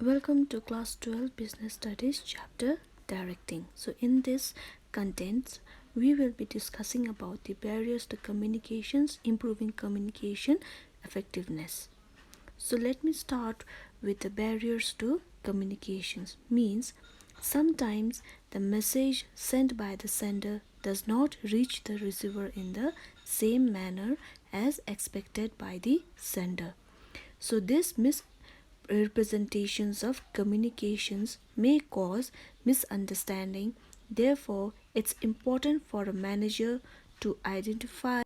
Welcome to class 12 business studies chapter directing. So in this contents we will be discussing about the barriers to communications, improving communication effectiveness. So let me start with the barriers to communications. Means sometimes the message sent by the sender does not reach the receiver in the same manner as expected by the sender. So this misrepresentations of communications may cause misunderstanding. Therefore, it's important for a manager to identify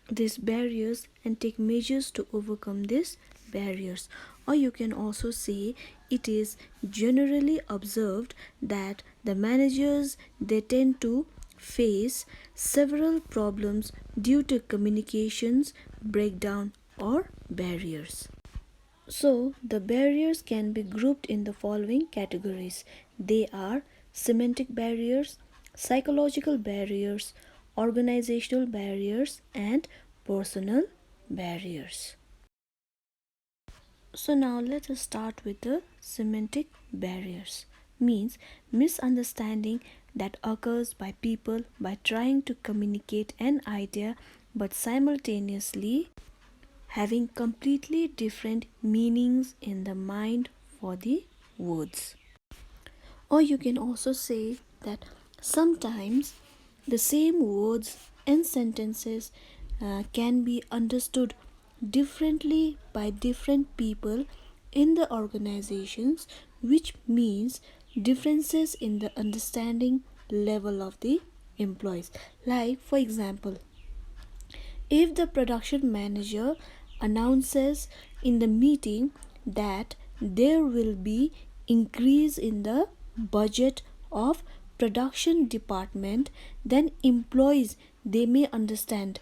these barriers and take measures to overcome these barriers. Or you can also say it is generally observed that the managers they tend to face several problems due to communications breakdown or barriers. So, the barriers can be grouped in the following categories. They are semantic barriers, psychological barriers, organizational barriers, and personal barriers. So, now let us start with the semantic barriers. Means misunderstanding that occurs by people by trying to communicate an idea but simultaneously having completely different meanings in the mind for the words. Or you can also say that sometimes the same words and sentences can be understood differently by different people in the organizations, which means differences in the understanding level of the employees. Like, for example, if the production manager announces in the meeting that there will be increase in the budget of production department, then employees they may understand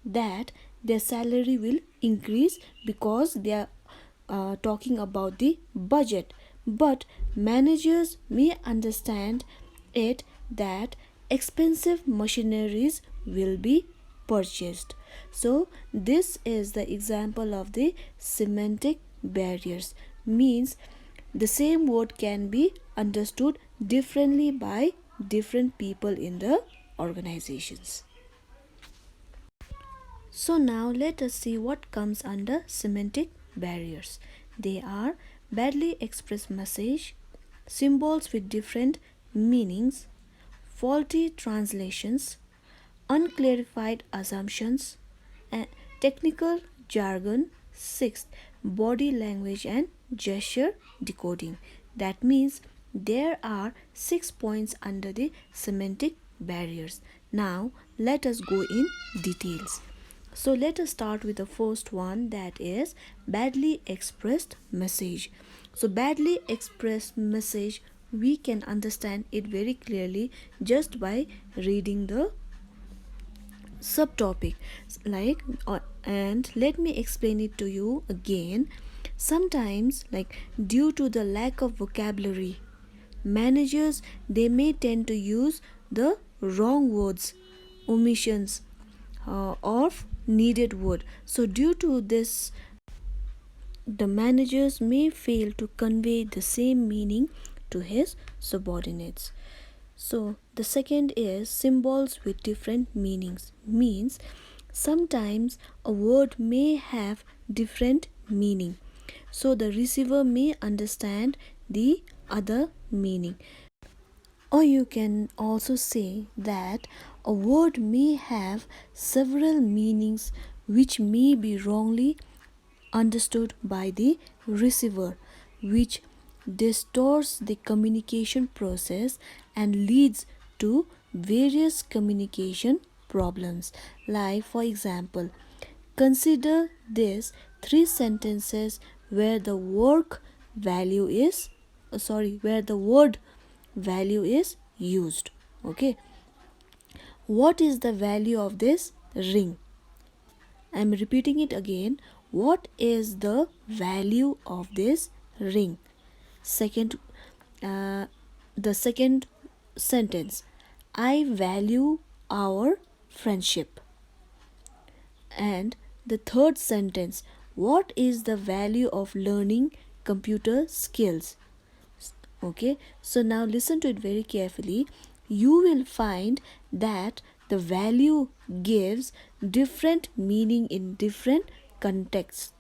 that their salary will increase because they are talking about the budget, but managers may understand it that expensive machineries will be purchased. So this is the example of the semantic barriers. Means the same word can be understood differently by different people in the organizations. So now let us see what comes under semantic barriers. They are badly expressed message, symbols with different meanings, faulty translations, unclarified assumptions, and technical jargon. Sixth, body language and gesture decoding. That means there are 6 points under the semantic barriers. Now let us go in details. So let us start with the first one, that is badly expressed message. So badly expressed message we can understand it very clearly just by reading the subtopic, like and let me explain it to you again. Sometimes, like, due to the lack of vocabulary, managers they may tend to use the wrong words, omissions of needed word. So due to this, the managers may fail to convey the same meaning to his subordinates. So the second is symbols with different meanings. Means sometimes a word may have different meaning, so the receiver may understand the other meaning. Or you can also say that a word may have several meanings which may be wrongly understood by the receiver, which distorts the communication process and leads to various communication problems. Like, for example, consider this three sentences where the work value is where the word value is used. Okay, what is the value of this ring? I am repeating it again. What is the value of this ring? Second, the second sentence, I value our friendship. And the third sentence, what is the value of learning computer skills. Okay, so now listen to it very carefully. You will find that the value gives different meaning in different contexts.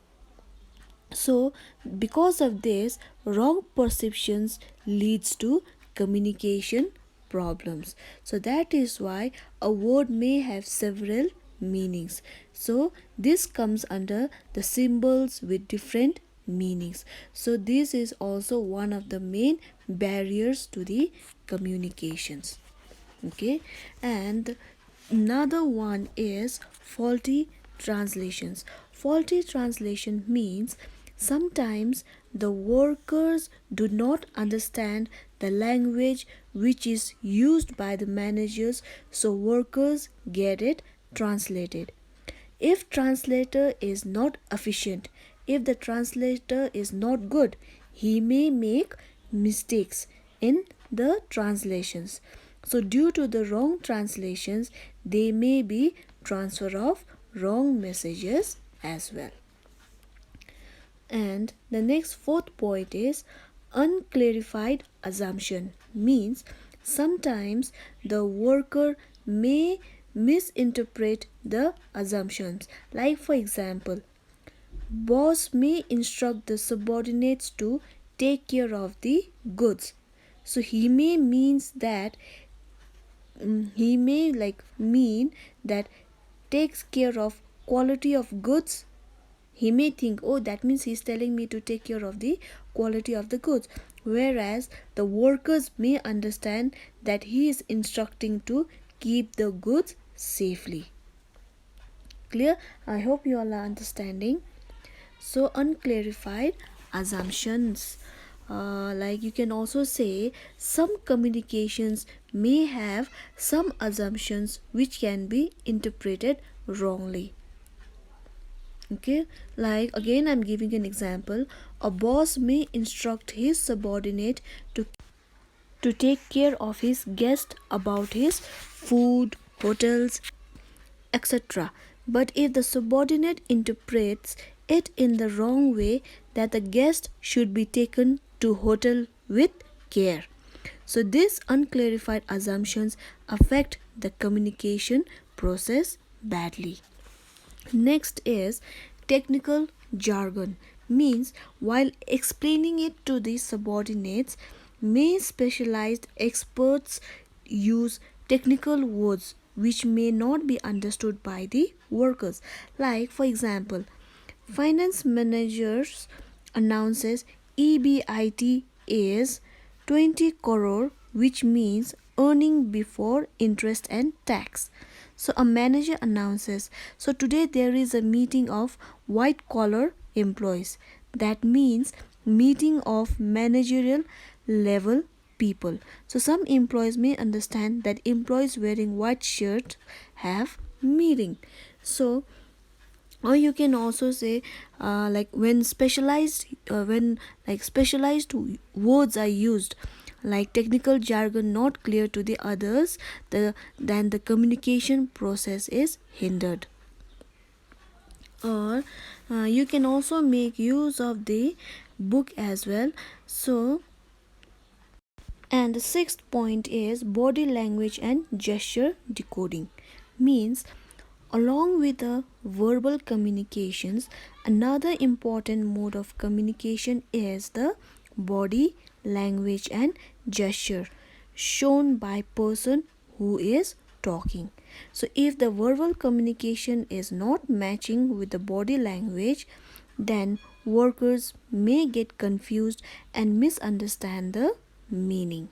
So because of this, wrong perceptions leads to communication problems. So that is why a word may have several meanings. So this comes under the symbols with different meanings. So this is also one of the main barriers to the communications. Okay, and another one is faulty translations. Faulty translation means sometimes the workers do not understand the language which is used by the managers, so workers get it translated. If translator is not efficient, if the translator is not good, he may make mistakes in the translations. So due to the wrong translations, there may be transfer of wrong messages as well. And the next fourth point is unclarified assumption, means sometimes the worker may misinterpret the assumptions. Like for example, boss may instruct the subordinates to take care of the goods. So he may means that he may mean that takes care of quality of goods. He may think, oh, that means he's telling me to take care of the quality of the goods, whereas the workers may understand that he is instructing to keep the goods safely. Clear? I hope you all are understanding. So unclarified assumptions, like you can also say some communications may have some assumptions which can be interpreted wrongly. Okay, like again I'm giving an example. A boss may instruct his subordinate to take care of his guest about his food, hotels, etc. But if the subordinate interprets it in the wrong way, that the guest should be taken to hotel with care. So these unclarified assumptions affect the communication process badly. Next is technical jargon, means while explaining it to the subordinates, may specialized experts use technical words which may not be understood by the workers. Like for example, finance managers announces EBIT is 20 crore, which means earning before interest and tax. So a manager announces, so today there is a meeting of white collar employees. That means meeting of managerial level people. So some employees may understand that employees wearing white shirt have meeting. So or you can also say when specialized words are used, like technical jargon not clear to the others, then the communication process is hindered. Or you can also make use of the book as well. So and the sixth point is body language and gesture decoding, means along with the verbal communications, another important mode of communication is the body language and gesture shown by person who is talking. So if the verbal communication is not matching with the body language, then workers may get confused and misunderstand the meaning.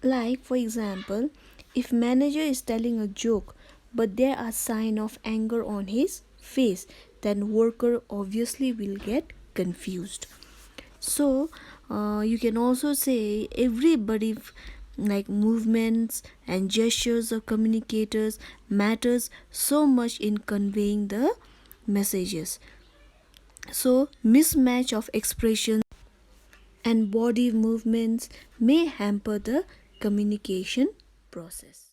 Like for example, if manager is telling a joke but there are signs of anger on his face, then worker obviously will get confused. So you can also say everybody movements and gestures of communicators matters so much in conveying the messages. So mismatch of expressions and body movements may hamper the communication process.